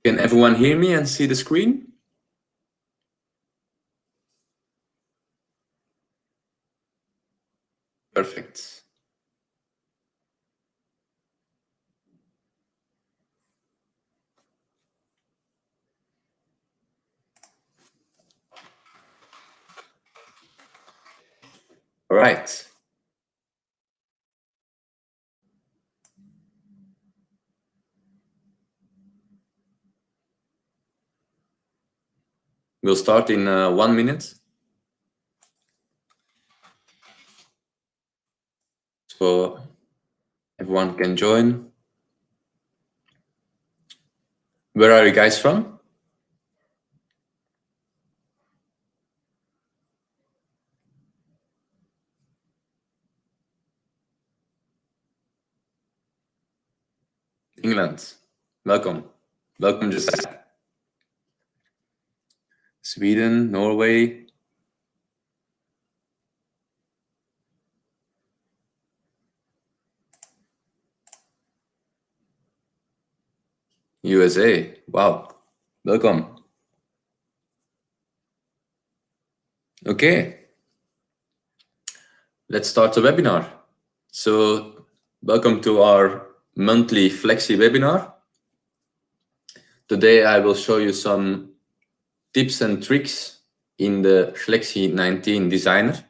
Can everyone hear me and see the screen? Perfect. All right. We'll start in 1 minute. So everyone can join. Where are you guys from? England. Welcome. Welcome, Josiah. Sweden, Norway. USA. Wow. Welcome. Okay. Let's start the webinar. So welcome to our monthly Flexi webinar. Today I will show you some tips and tricks in the Flexi 19 designer.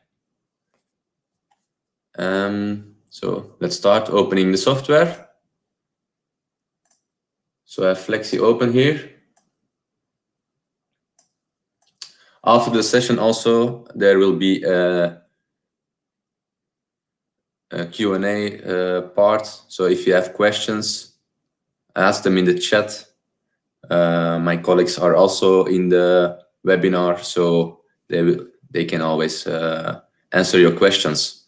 So let's start opening the software. So I have Flexi open here. After the session also, there will be a Q&A part. So if you have questions, ask them in the chat. My colleagues are also in the webinar, so they can always answer your questions.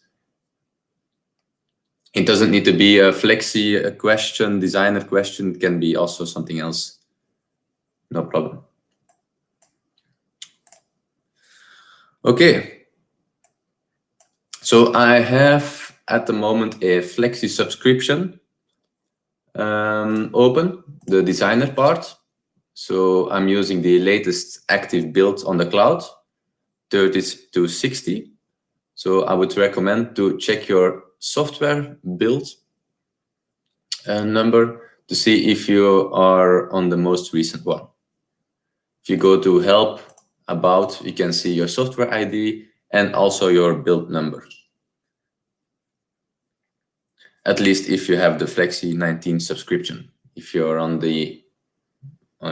It doesn't need to be a Flexi question, designer question. It can be also something else. No problem. Okay. So I have at the moment a Flexi subscription open, the designer part. So I'm using the latest active build on the cloud, 30 to 60. So I would recommend to check your software build number to see if you are on the most recent one. If you go to help, about, you can see your software ID and also your build number. At least if you have the Flexi 19 subscription. If you're on the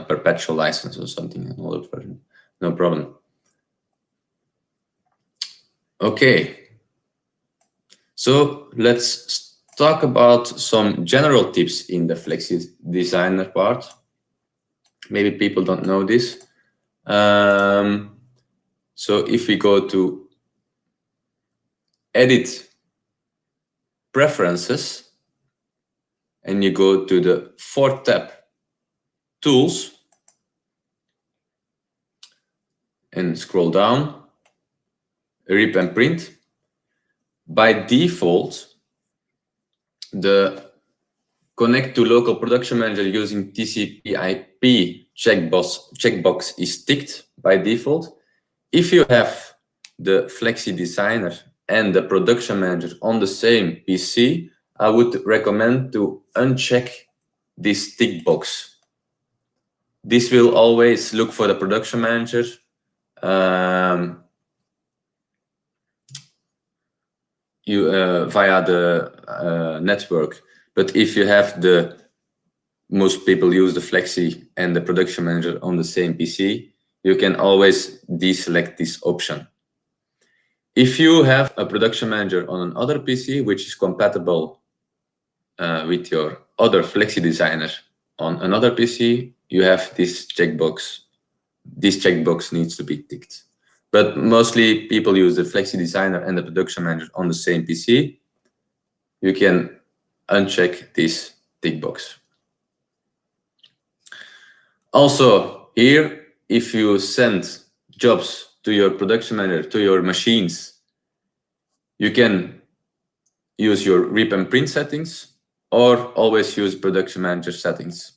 perpetual license or something, an older version, no problem. Okay, so let's talk about some general tips in the Flexi designer part. Maybe people don't know this. So if we go to edit preferences and you go to the fourth tab, tools, and scroll down, rip and print. By default, the connect to local production manager using TCP/IP checkbox is ticked by default. If you have the Flexi designer and the production manager on the same PC, I would recommend to uncheck this tick box. This will always look for the production manager via the network. But if you have most people use the Flexi and the production manager on the same PC, you can always deselect this option. If you have a production manager on another PC, which is compatible with your other Flexi designer on another PC, you have this checkbox. This checkbox needs to be ticked. But mostly people use the Flexi designer and the production manager on the same PC. You can uncheck this tick box. Also here, if you send jobs to your production manager, to your machines, you can use your rip and print settings, or always use production manager settings.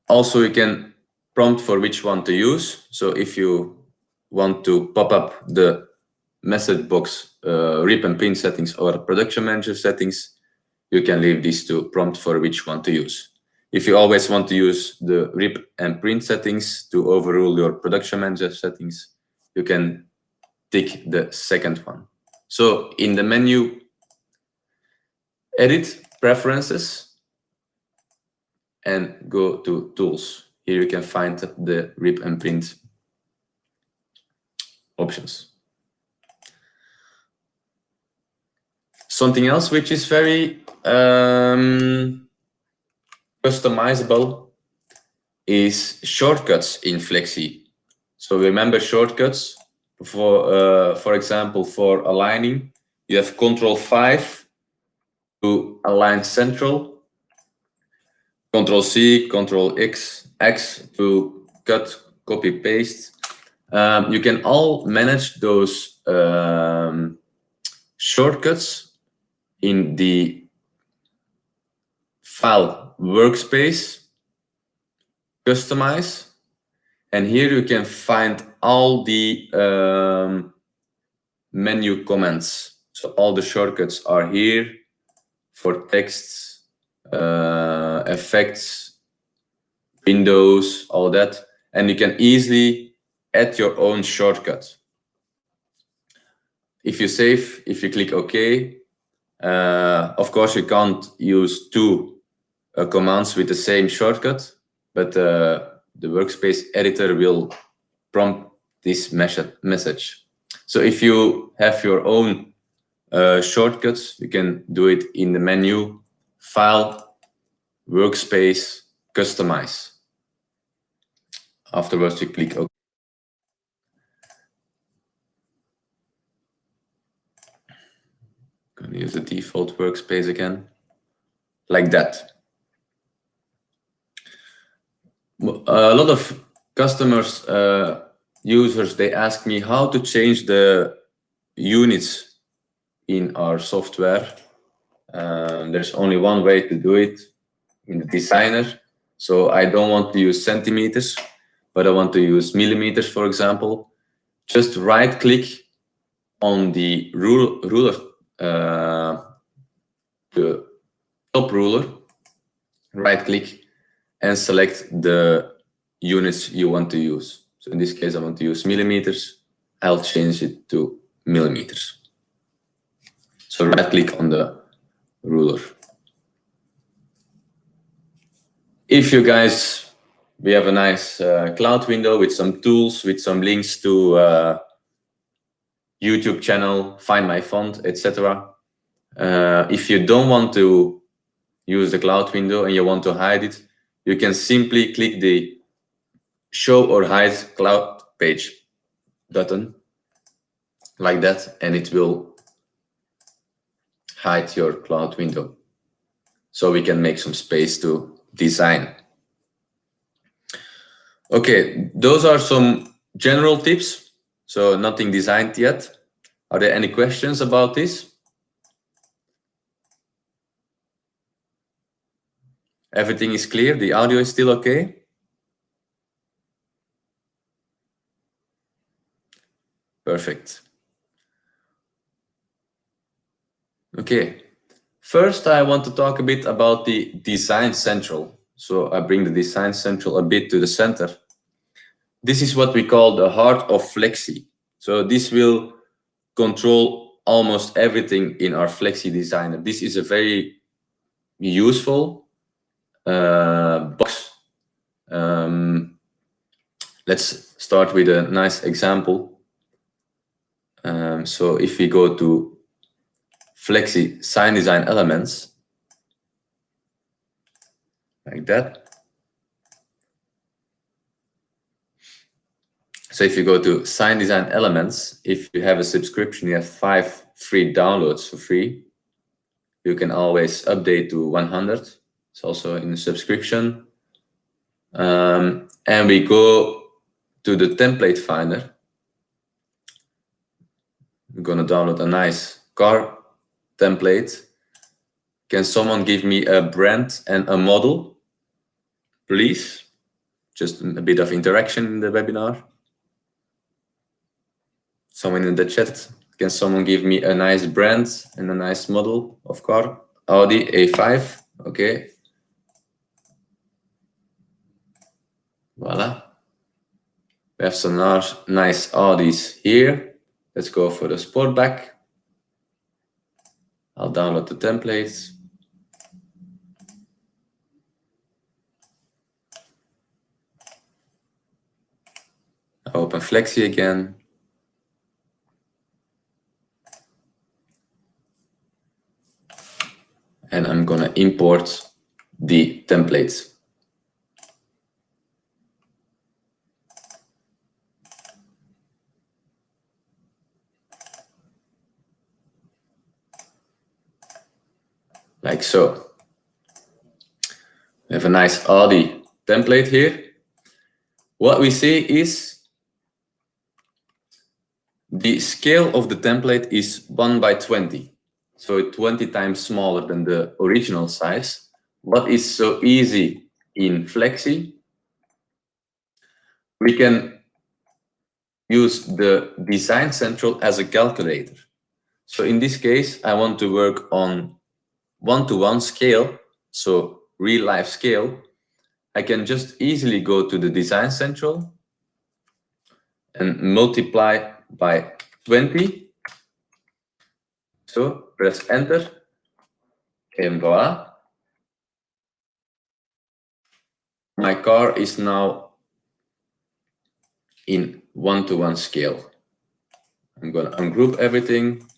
Also, you can prompt for which one to use. So if you want to pop up the message box, rip and print settings or production manager settings, you can leave these to prompt for which one to use. If you always want to use the rip and print settings to overrule your production manager settings, you can tick the second one. So in the menu, edit preferences and go to tools. Here you can find the rip and print options. Something else which is very customizable is shortcuts in Flexi. So remember shortcuts for example, for aligning, you have Ctrl+5 to align central, Ctrl+C, Ctrl+X to cut, copy, paste. You can all manage those shortcuts in the file workspace, customize, and here you can find all the menu commands. So all the shortcuts are here for texts, effects, windows, all that, and you can easily add your own shortcut. If you save, if you click OK, of course you can't use two commands with the same shortcut, but the workspace editor will prompt this message. So if you have your own shortcuts, you can do it in the menu, File, Workspace, Customize. Afterwards, you click OK. I'm going to use the default workspace again, like that. A lot of customers, users, they ask me how to change the units in our software. There's only one way to do it in the designer. So I don't want to use centimeters, but I want to use millimeters, for example. Just right click on the ruler, the top ruler, right click and select the units you want to use. So in this case, I want to use millimeters. I'll change it to millimeters. So right click on the ruler. If you guys, we have a nice cloud window with some tools, with some links to YouTube channel, find my font, etc. If you don't want to use the cloud window and you want to hide it, you can simply click the show or hide cloud page button like that, and it will hide your cloud window. So we can make some space to design. Okay, those are some general tips. So nothing designed yet. Are there any questions about this? Everything is clear? The audio is still okay? Perfect. Okay. First, I want to talk a bit about the Design Central. So I bring the Design Central a bit to the center. This is what we call the heart of Flexi. So this will control almost everything in our Flexi Designer. This is a very useful box. Let's start with a nice example. So if we go to Flexi Sign Design Elements, like that. So if you go to Sign Design Elements, if you have a subscription, you have 5 free downloads for free. You can always update to 100. It's also in the subscription. And we go to the template finder. We're going to download a nice car template. Can someone give me a brand and a model, please? Just a bit of interaction in the webinar. Someone in the chat, can someone give me a nice brand and a nice model of car? Audi A5, okay. Voila. We have some nice Audis here. Let's go for the Sportback. I'll download the templates. I'll open Flexi again. And I'm gonna import the templates. Like so. We have a nice Audi template here. What we see is the scale of the template is 1:20. So 20 times smaller than the original size. What is so easy in Flexi? We can use the Design Central as a calculator. So in this case, I want to work on 1:1 scale, so real life scale. I can just easily go to the Design Central and multiply by 20. So press enter and voila. My car is now in 1:1 scale. I'm going to ungroup everything,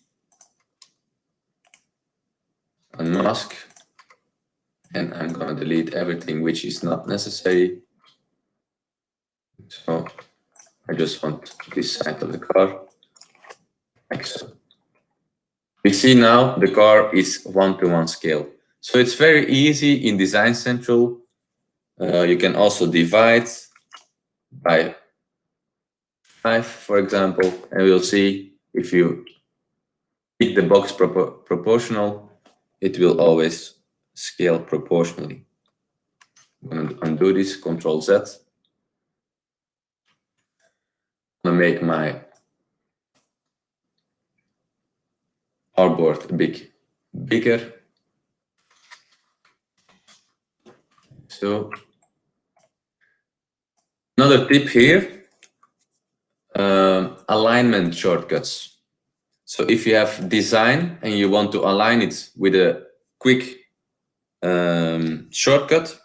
unmask, and I'm going to delete everything which is not necessary. So I just want this side of the car, like so. We see now the car is 1:1 scale. So it's very easy in Design Central. You can also divide by 5, for example, and we'll see if you pick the box proportional, it will always scale proportionally. I'm going to undo this, Control Z. I'm going to make my artboard a bit bigger. So another tip here, alignment shortcuts. So if you have design and you want to align it with a quick shortcut,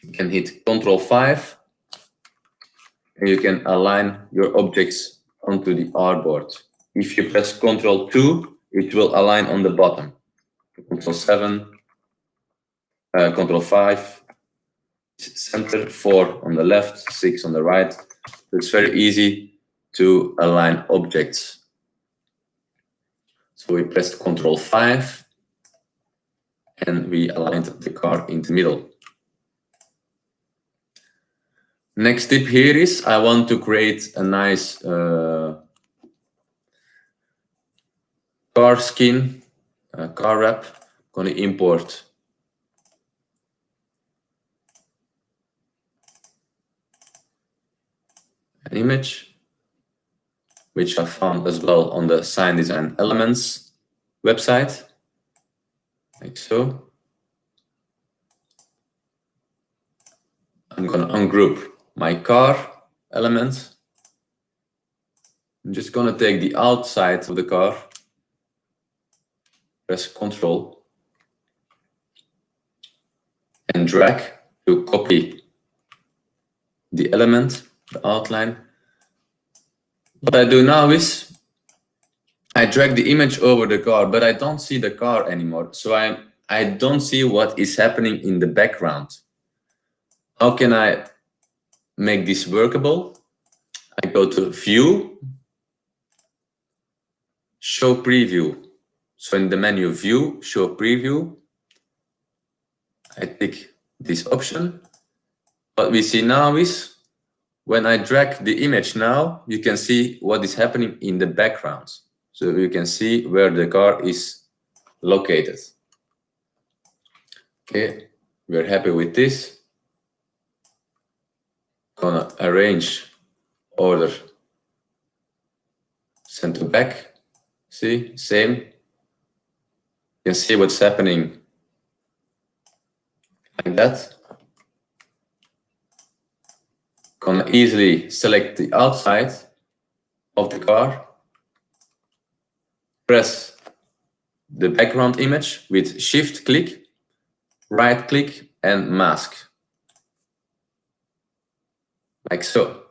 you can hit Ctrl+5 and you can align your objects onto the artboard. If you press Ctrl+2, it will align on the bottom. Ctrl+7, Ctrl+5, center, 4 on the left, 6 on the right. It's very easy to align objects. So we pressed Ctrl+5 and we aligned the car in the middle. Next tip here is I want to create a nice car skin, car wrap. I'm going to import an image, which I found as well on the Sign Design Elements website, like so. I'm going to ungroup my car element. I'm just going to take the outside of the car, press Ctrl, and drag to copy the element, the outline. What I do now is I drag the image over the car, but I don't see the car anymore. So I don't see what is happening in the background. How can I make this workable? I go to View, Show Preview. So in the menu View, Show Preview, I tick this option. What we see now is when I drag the image now, you can see what is happening in the background. So you can see where the car is located. Okay, we're happy with this. Gonna arrange order send to back. See, same. You can see what's happening like that. Gonna easily select the outside of the car, press the background image with shift click, right click and mask, like so.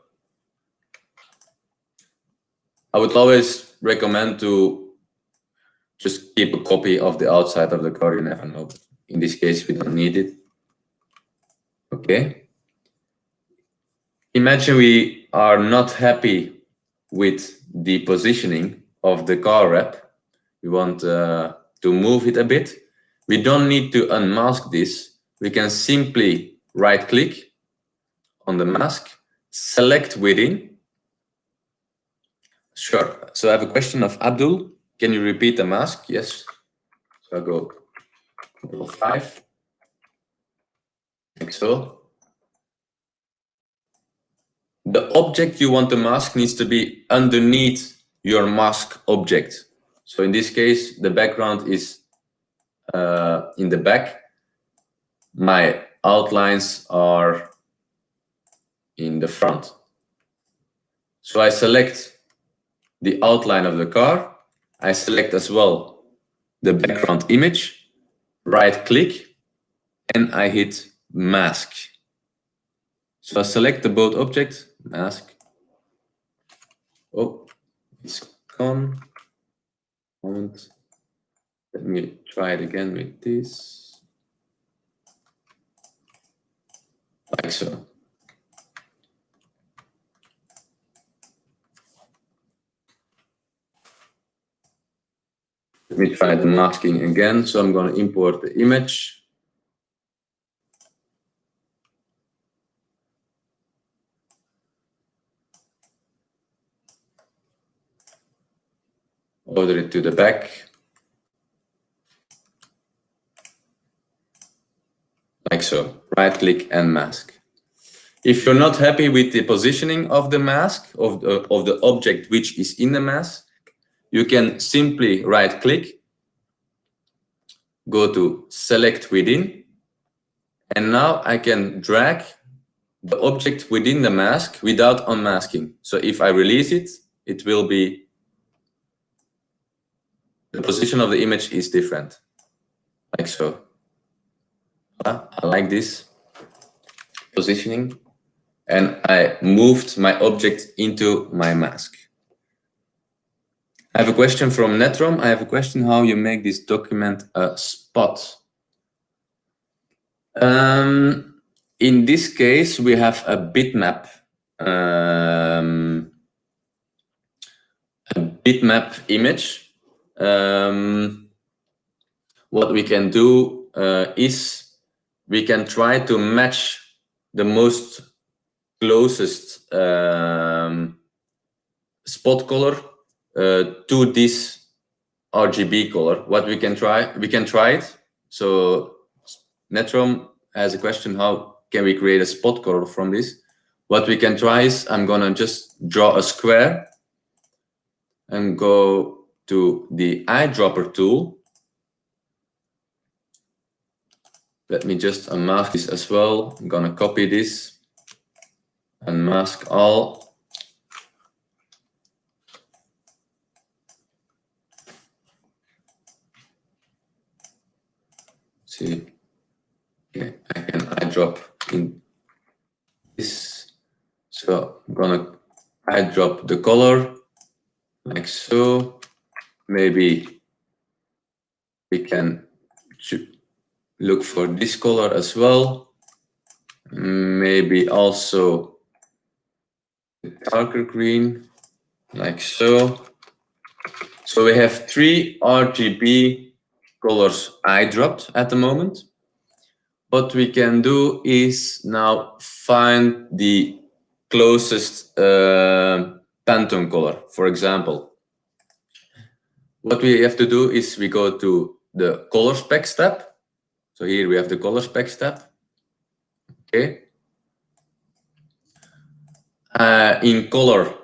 I would always recommend to just keep a copy of the outside of the car, you never know. In this case, we don't need it. Okay. Imagine we are not happy with the positioning of the car wrap. We want to move it a bit. We don't need to unmask this. We can simply right click on the mask, select within. Sure. So I have a question of Abdul. Can you repeat the mask? Yes. So I go Control 5. Like so. The object you want to mask needs to be underneath your mask object. So in this case, the background is in the back. My outlines are in the front. So I select the outline of the car. I select as well the background image, right click, and I hit mask. So I select the both object, mask. Oh, it's gone. Moment. Let me try it again with this. Like so. Let me try the masking again. So I'm going to import the image. Order it to the back. Like so. Right click and mask. If you're not happy with the positioning of the mask, of the object which is in the mask, you can simply right click, go to select within, and now I can drag the object within the mask without unmasking. So if I release it, it will be, the position of the image is different, like so. I like this positioning, and I moved my object into my mask. I have a question from Netrom. I have a question how you make this document a spot. In this case, we have a bitmap. A bitmap image. What we can do is we can try to match the most closest spot color to this RGB color. What we can try it. So Netrom has a question, how can we create a spot color from this? What we can try is, I'm gonna just draw a square and go to the eyedropper tool. Let me just unmask this as well. I'm gonna copy this, unmask all. See, okay, I can eyedrop in this. So I'm gonna eyedrop the color like so. Maybe we can look for this color as well. Maybe also the darker green, like so. So we have 3 RGB colors eyedropped at the moment. What we can do is now find the closest Pantone color, for example. What we have to do is we go to the color spec step. So here we have the color spec step. Okay. In color,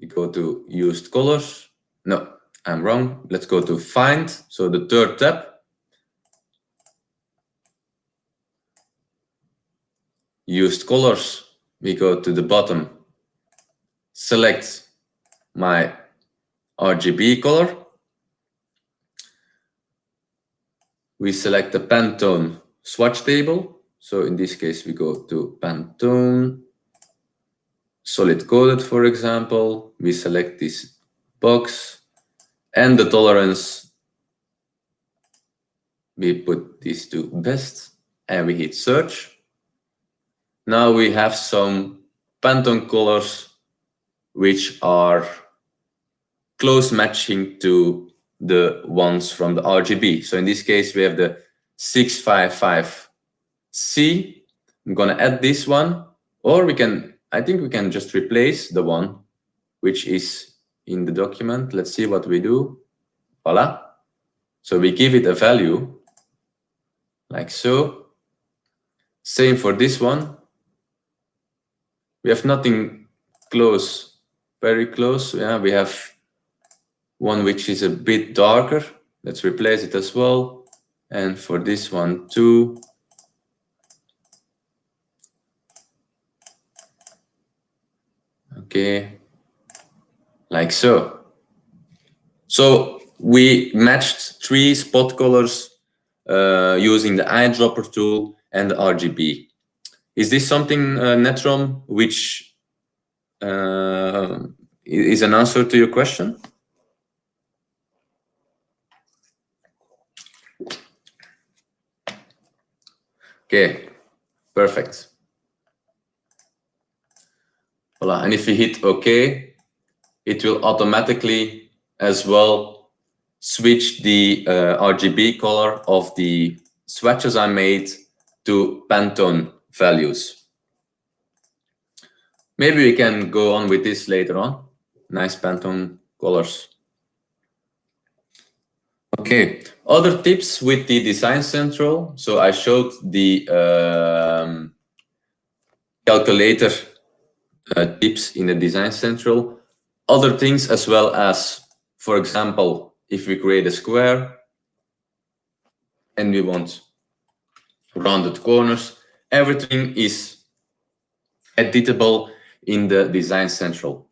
we go to used colors. No, I'm wrong. Let's go to find. So the third tab. Used colors, we go to the bottom, select my RGB color. We select the Pantone swatch table. So in this case, we go to Pantone, solid coded, for example. We select this box and the tolerance. We put these to best and we hit search. Now we have some Pantone colors which are close matching to the ones from the RGB. So in this case, we have the 655C. I'm gonna add this one, or I think we can just replace the one which is in the document. Let's see what we do. Voila. So we give it a value like so. Same for this one. We have nothing close, very close. Yeah, we have one which is a bit darker. Let's replace it as well. And for this one too. Okay, like so. So we matched 3 spot colors using the eyedropper tool and the RGB. Is this something, Netrom, which is an answer to your question? Okay, perfect. Voila. And if you hit OK, it will automatically as well switch the RGB color of the swatches I made to Pantone values. Maybe we can go on with this later on. Nice Pantone colors. Okay, other tips with the Design Central. So I showed the calculator tips in the Design Central. Other things as well as, for example, if we create a square and we want rounded corners, everything is editable in the Design Central.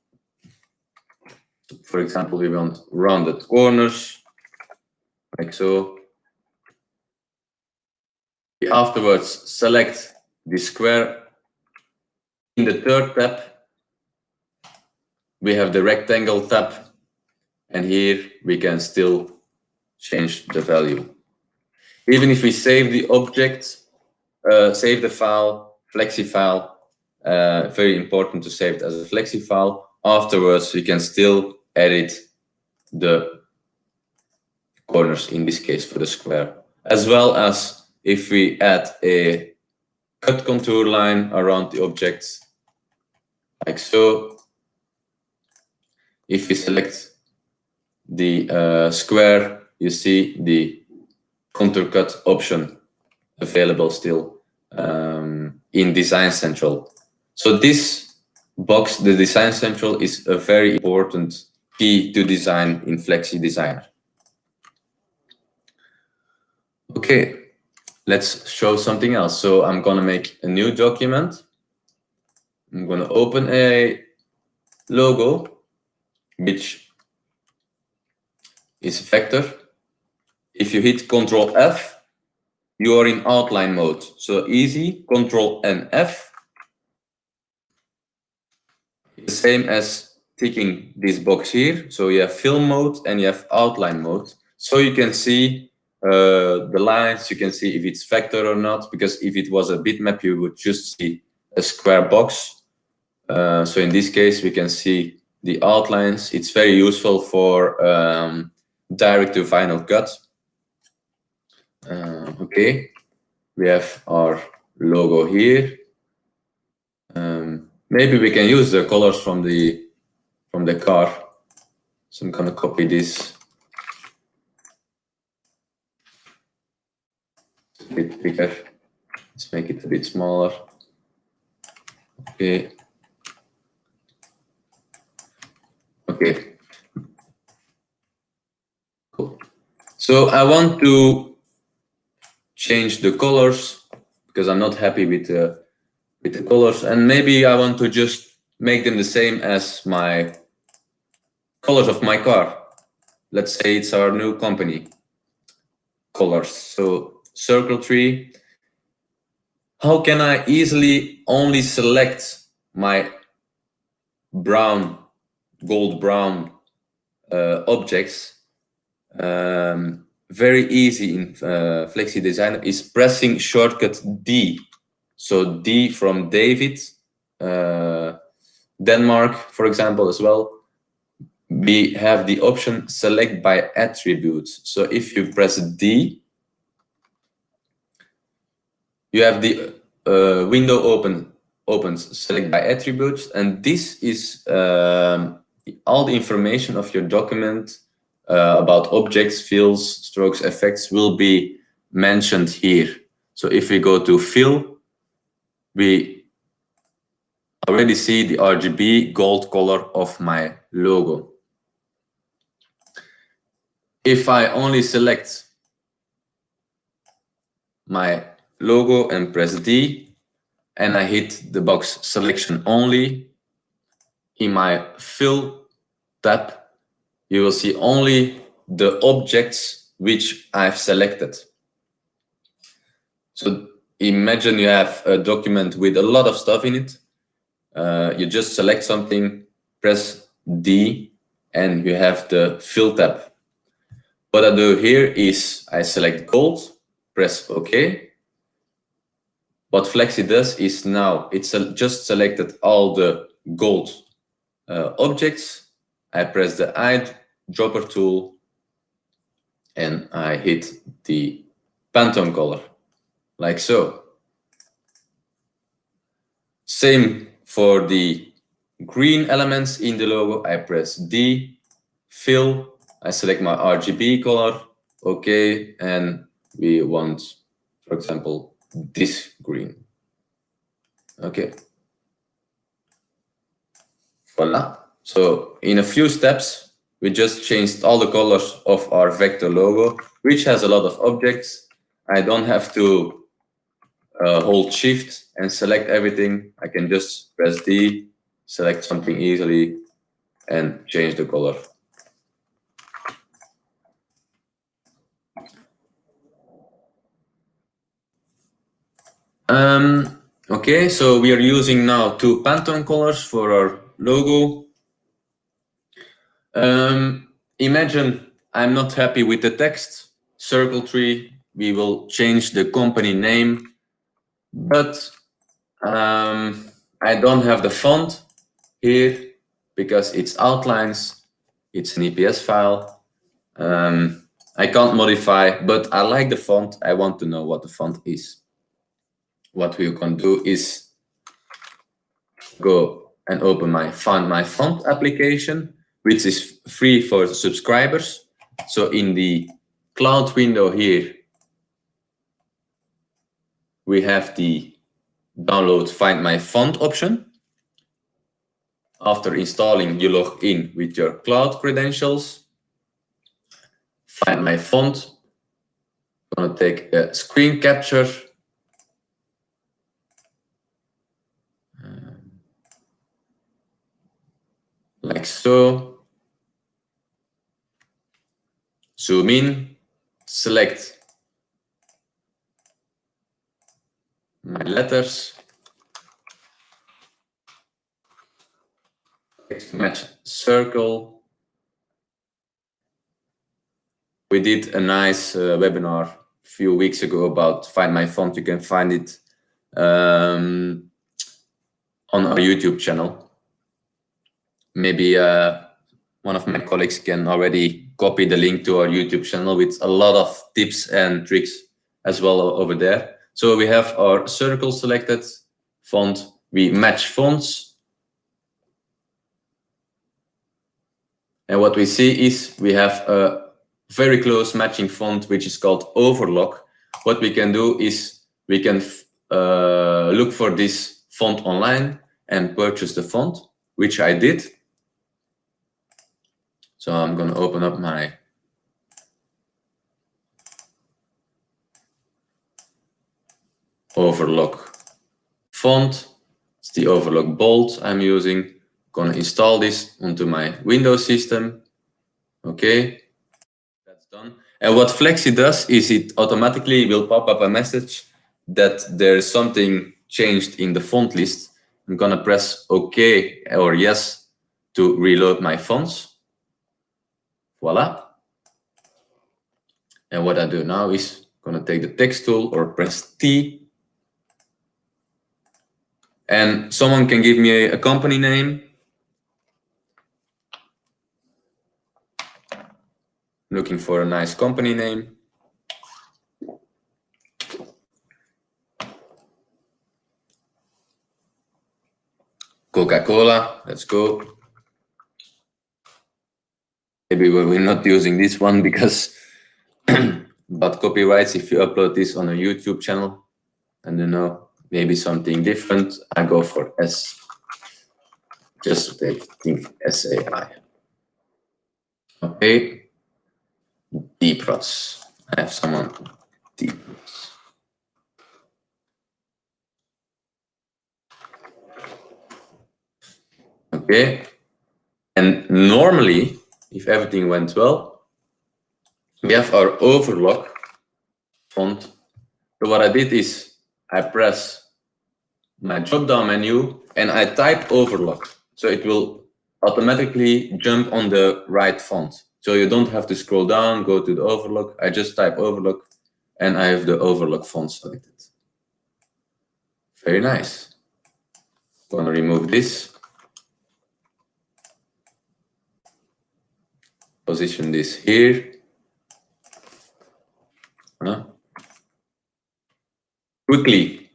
For example, we want rounded corners, like so. We afterwards select the square. In the third tab, we have the rectangle tab, and here we can still change the value. Even if we save the object, save the file, Flexi file, very important to save it as a Flexi file. Afterwards, we can still edit the corners, in this case for the square, as well as if we add a cut contour line around the objects, like so. If we select the square, you see the contour cut option available still in Design Central. So this box, the Design Central, is a very important key to design in Flexi Designer. Okay, let's show something else. So I'm gonna make a new document. I'm gonna open a logo, which is vector. If you hit Ctrl F, you are in outline mode. So easy, Ctrl and F. The same as ticking this box here. So you have film mode and you have outline mode. So you can see the lines, you can see if it's vector or not, because if it was a bitmap, you would just see a square box. So in this case, we can see the outlines. It's very useful for direct to final cut. Okay, we have our logo here. Maybe we can use the colors from the car. So I'm gonna copy this a bit bigger. Let's make it a bit smaller. Okay. Okay. Cool. So I want to change the colors because I'm not happy with the colors, and maybe I want to just make them the same as my colors of my car. Let's say it's our new company colors. So circle tree. How can I easily only select my brown, gold brown objects? Very easy in Flexi Designer is pressing shortcut D. So D from David, Denmark, for example, as well. We have the option select by attributes. So if you press D, you have the window opens select by attributes, and this is all the information of your document about objects, fills, strokes, effects will be mentioned here. So if we go to fill, we already see the RGB gold color of my logo. If I only select my logo and press D, and I hit the box selection only, in my fill tab, you will see only the objects which I've selected. So imagine you have a document with a lot of stuff in it. You just select something, press D, and you have the fill tab. What I do here is I select gold, press OK. What Flexi does is now it's just selected all the gold objects. I press the eyedropper tool and I hit the Pantone color, like so. Same for the green elements in the logo. I press D, fill, I select my RGB color, OK, and we want, for example, this green. Okay. Voila. So in a few steps, we just changed all the colors of our vector logo, which has a lot of objects. I don't have to hold shift and select everything. I can just press D, select something easily, and change the color. Okay, so we are using now 2 Pantone colors for our logo. Imagine I'm not happy with the text, circle tree. We will change the company name, but I don't have the font here because it's outlines. It's an EPS file. I can't modify, but I like the font. I want to know what the font is. What we can do is go and open my Find My Font application, which is free for subscribers. So in the cloud window here, we have the download Find My Font option. After installing, you log in with your cloud credentials. Find My Font. I'm going to take a screen capture. Like so. Zoom in, select my letters, match circle. We did a nice webinar a few weeks ago about Find My Font. You can find it on our YouTube channel. Maybe one of my colleagues can already copy the link to our YouTube channel with a lot of tips and tricks as well over there. So we have our circle selected, font, we match fonts. And what we see is we have a very close matching font, which is called Overlock. what we can do is we can look for this font online and purchase the font, which I did. So I'm going to open up my Overlock font. It's the Overlock Bold I'm using. Going to install this onto my Windows system. Okay, that's done. And what Flexi does is it automatically will pop up a message that there's something changed in the font list. I'm going to press OK or yes to reload my fonts. Voila. And what I do now is going to take the text tool or press T. And someone can give me a company name. Looking for a nice company name. Coca-Cola, let's go. Maybe we're not using this one because but copyrights, if you upload this on a YouTube channel, I don't know, maybe something different. I go for S. Just think SAI. Okay. Deep rots. I have someone deep rots. Okay. And normally, if everything went well, we have our Overlock font. So what I did is I press my drop-down menu and I type Overlock. So it will automatically jump on the right font. So you don't have to scroll down, go to the Overlock. I just type Overlock and I have the Overlock font selected. Very nice. I'm going to remove this. Position this here. Quickly,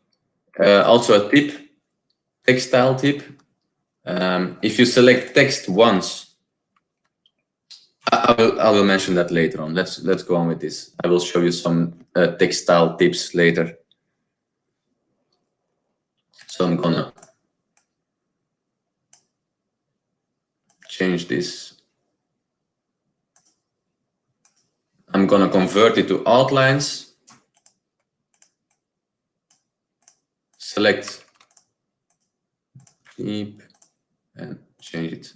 also a tip, textile tip. If you select text once, I will mention that later on. Let's go on with this. I will show you some textile tips later. So I'm gonna change this. I'm gonna convert it to outlines. Select deep and change it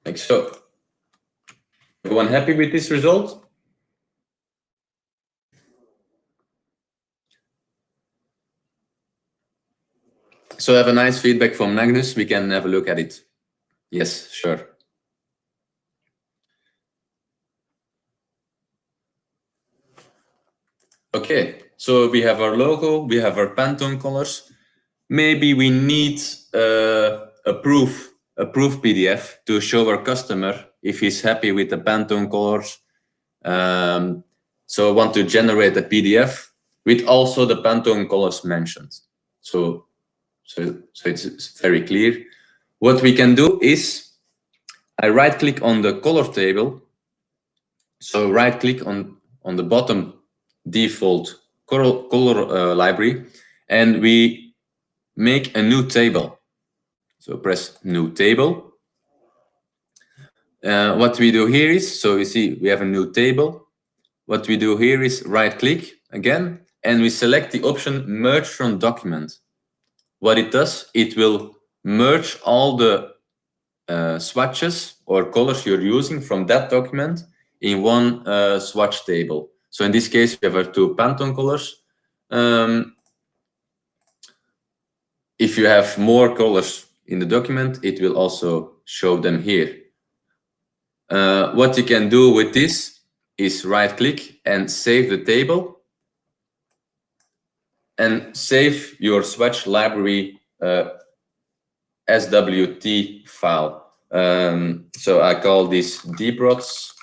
like so. Everyone happy with this result? So I have a nice feedback from Magnus. We can have a look at it. Yes, sure. Okay, so we have our logo, we have our Pantone colors. Maybe we need a proof PDF to show our customer if he's happy with the Pantone colors. So I want to generate a PDF with also the Pantone colors mentioned. So it's very clear. What we can do is I right click on the color table. So right click on the bottom default color library and we make a new table. So press new table. What we do here is, so you see we have a new table. What we do here is right click again and we select the option merge from document. What it does, it will merge all the swatches or colors you're using from that document in one swatch table. So in this case, we have our two Pantone colors. If you have more colors in the document, it will also show them here. What you can do with this is right click and save the table and save your swatch library SWT file. So I call this deep rots,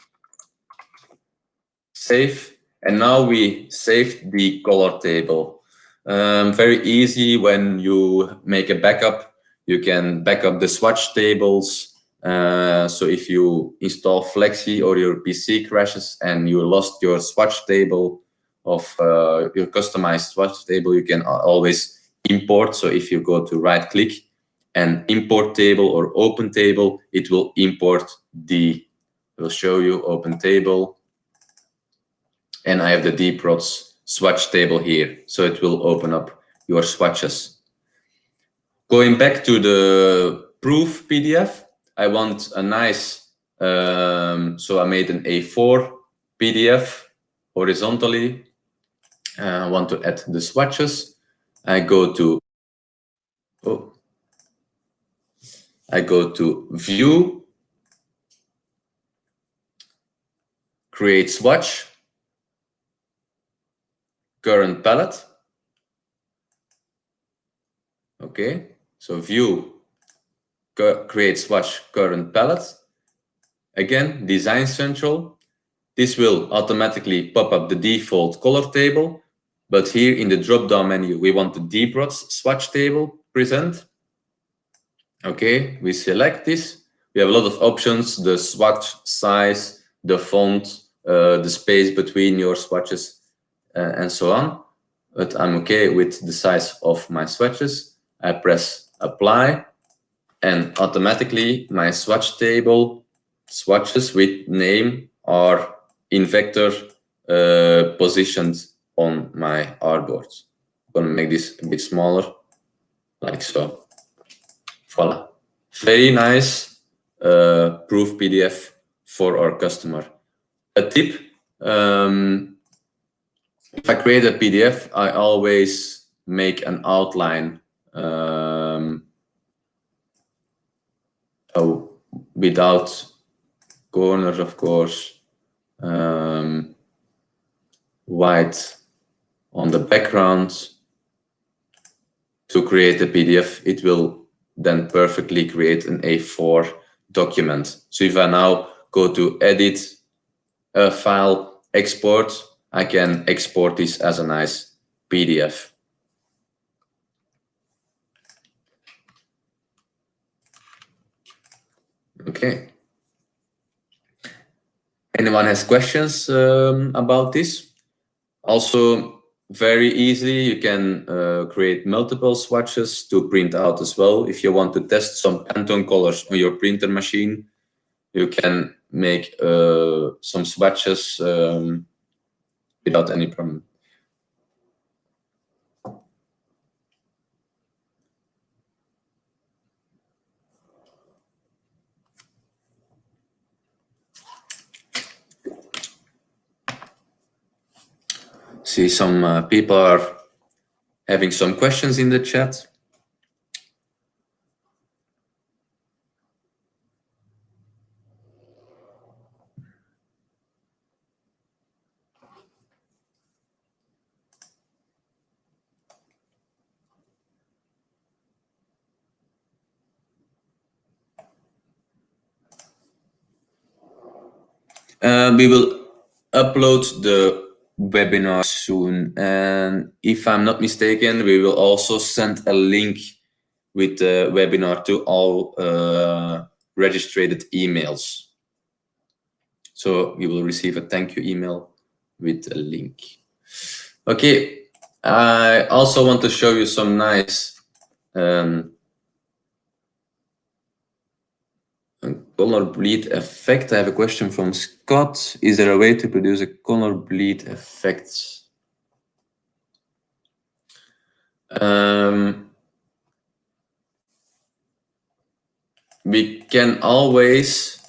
save, and now we saved the color table. Very easy. When you make a backup, you can back up the swatch tables. So if you install Flexi or your PC crashes and you lost your swatch table of your customized swatch table, you can always import. So if you go to right click and import table or open table, it will import it will show you open table. And I have the Deep Rods swatch table here. So it will open up your swatches. Going back to the proof PDF, I want a nice, so I made an A4 PDF horizontally. I want to add the swatches. I go to View, Create Swatch, Current Palette. Okay, so View, Create Swatch, Current Palette. Again, Design Central. This will automatically pop up the default color table. But here in the drop-down menu, we want the Deep Rods swatch table present. Okay, we select this. We have a lot of options, the swatch size, the font, the space between your swatches, and so on. But I'm okay with the size of my swatches. I press Apply, and automatically my swatch table swatches with name are in vector positioned on my artboard. I'm going to make this a bit smaller, like so. Voila. Very nice proof PDF for our customer. A tip, if I create a PDF, I always make an outline without corners, of course, white on the background. To create a PDF, it will then perfectly create an A4 document. So if I now go to Edit, File, Export, I can export this as a nice PDF. Okay. Anyone has questions about this? Also, very easily, you can create multiple swatches to print out as well. If you want to test some Pantone colors on your printer machine, you can make some swatches without any problem. See, some people are having some questions in the chat. We will upload the webinar soon, and if I'm not mistaken, we will also send a link with the webinar to all registered emails. So you will receive a thank you email with a link. Okay, I also want to show you some nice color bleed effect. I have a question from Scott. Is there a way to produce a color bleed effect? We can always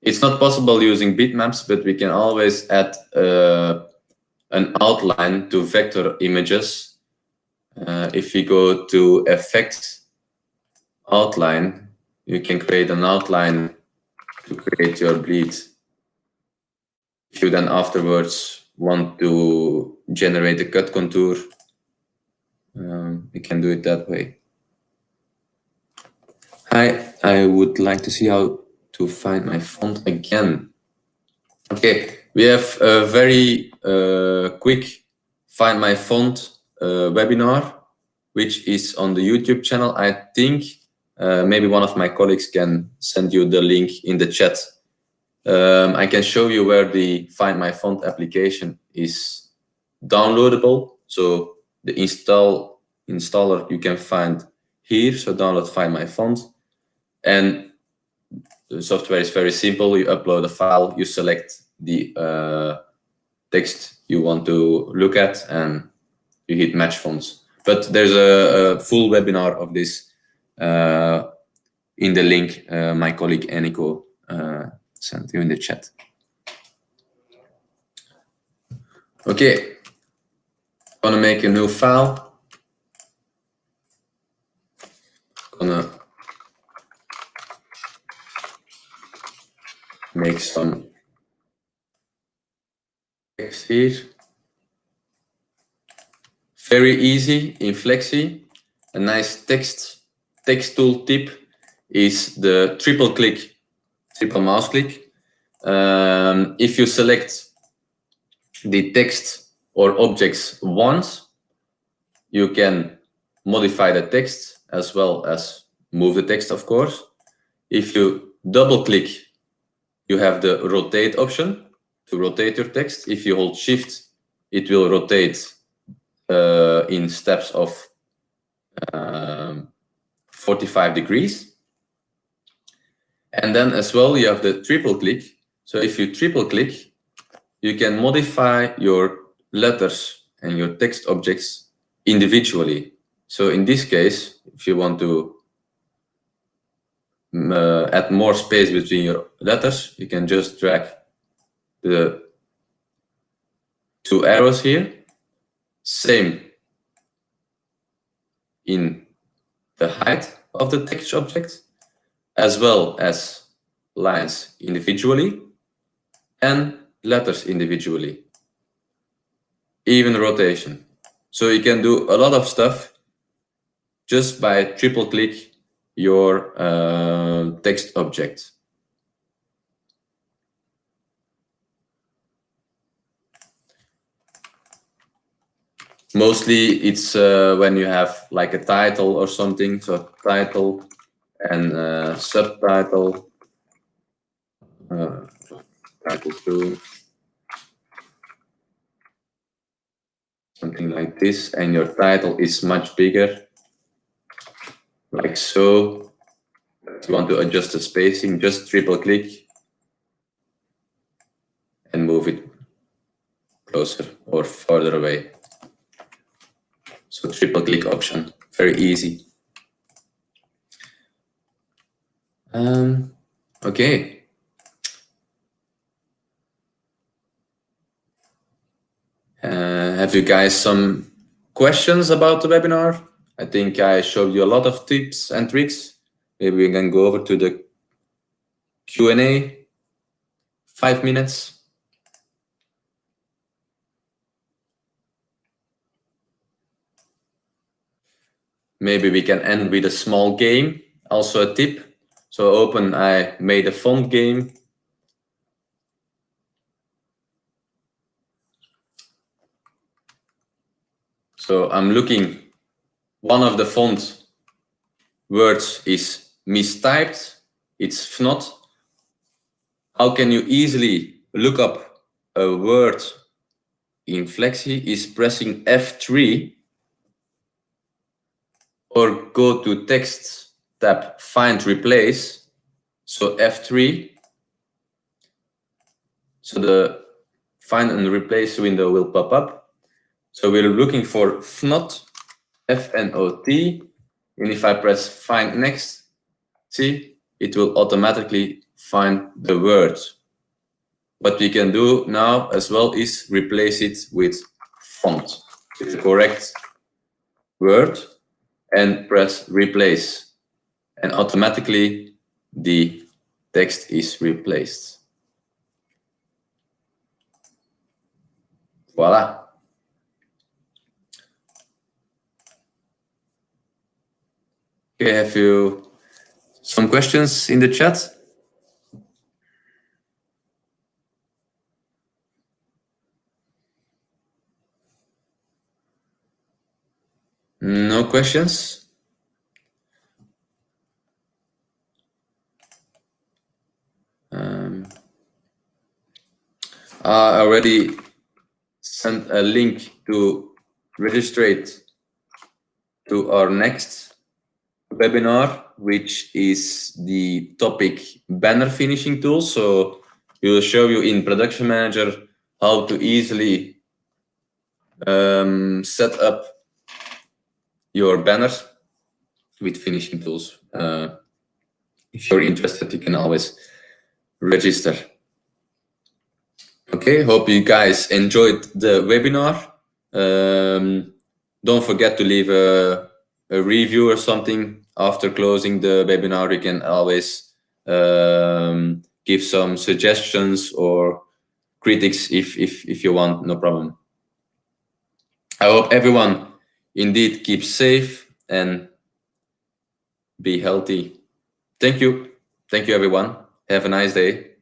it's not possible using bitmaps, but we can always add an outline to vector images. If you go to Effects, Outline, you can create an outline to create your bleed. If you then afterwards want to generate a cut contour, you can do it that way. Hi, I would like to see how to find my font again. Okay, we have a very quick Find My Font webinar, which is on the YouTube channel. I think maybe one of my colleagues can send you the link in the chat. I can show you where the Find My Font application is downloadable. So the installer you can find here. So download Find My Font. And the software is very simple. You upload a file, you select the text you want to look at, and you hit match fonts. But there's a full webinar of this in the link my colleague Eniko sent you in the chat. Okay, gonna make a new file. Gonna make some text here. Very easy in Flexi. A nice text tool tip is the triple mouse click. If you select the text or objects once, you can modify the text as well as move the text, of course. If you double click, you have the rotate option to rotate your text. If you hold Shift, it will rotate in steps of 45 degrees. And then as well, you have the triple click. So if you triple click, you can modify your letters and your text objects individually. So in this case, if you want to add more space between your letters, you can just drag the two arrows here. Same in the height of the text object, as well as lines individually and letters individually, even rotation. So you can do a lot of stuff just by triple click your text object. Mostly it's when you have like a title or something, so title and subtitle, title 2, something like this, and your title is much bigger, like so. If you want to adjust the spacing, just triple click and move it closer or further away. So triple click option, very easy. Okay. Have you guys some questions about the webinar? I think I showed you a lot of tips and tricks. Maybe we can go over to the Q&A, 5 minutes. Maybe we can end with a small game, also a tip. So I made a font game. So I'm looking, one of the font words is mistyped, it's FNOT. How can you easily look up a word in Flexi is pressing F3 or go to text tab, find replace, so F3. So the find and replace window will pop up. So we're looking for FNOT, F-N-O-T, and if I press find next, see, it will automatically find the word. What we can do now as well is replace it with font, with the correct word, and press replace, and automatically the text is replaced. Voila. Okay, have you some questions in the chat? No questions? I already sent a link to register to our next webinar, which is the topic banner finishing tools. So we will show you in Production Manager how to easily set up your banners with finishing tools. If you're interested, you can always register. Okay, hope you guys enjoyed the webinar. Don't forget to leave a review or something after closing the webinar. You can always give some suggestions or critics if you want, no problem. I hope everyone indeed keeps safe and be healthy. Thank you. Thank you, everyone. Have a nice day.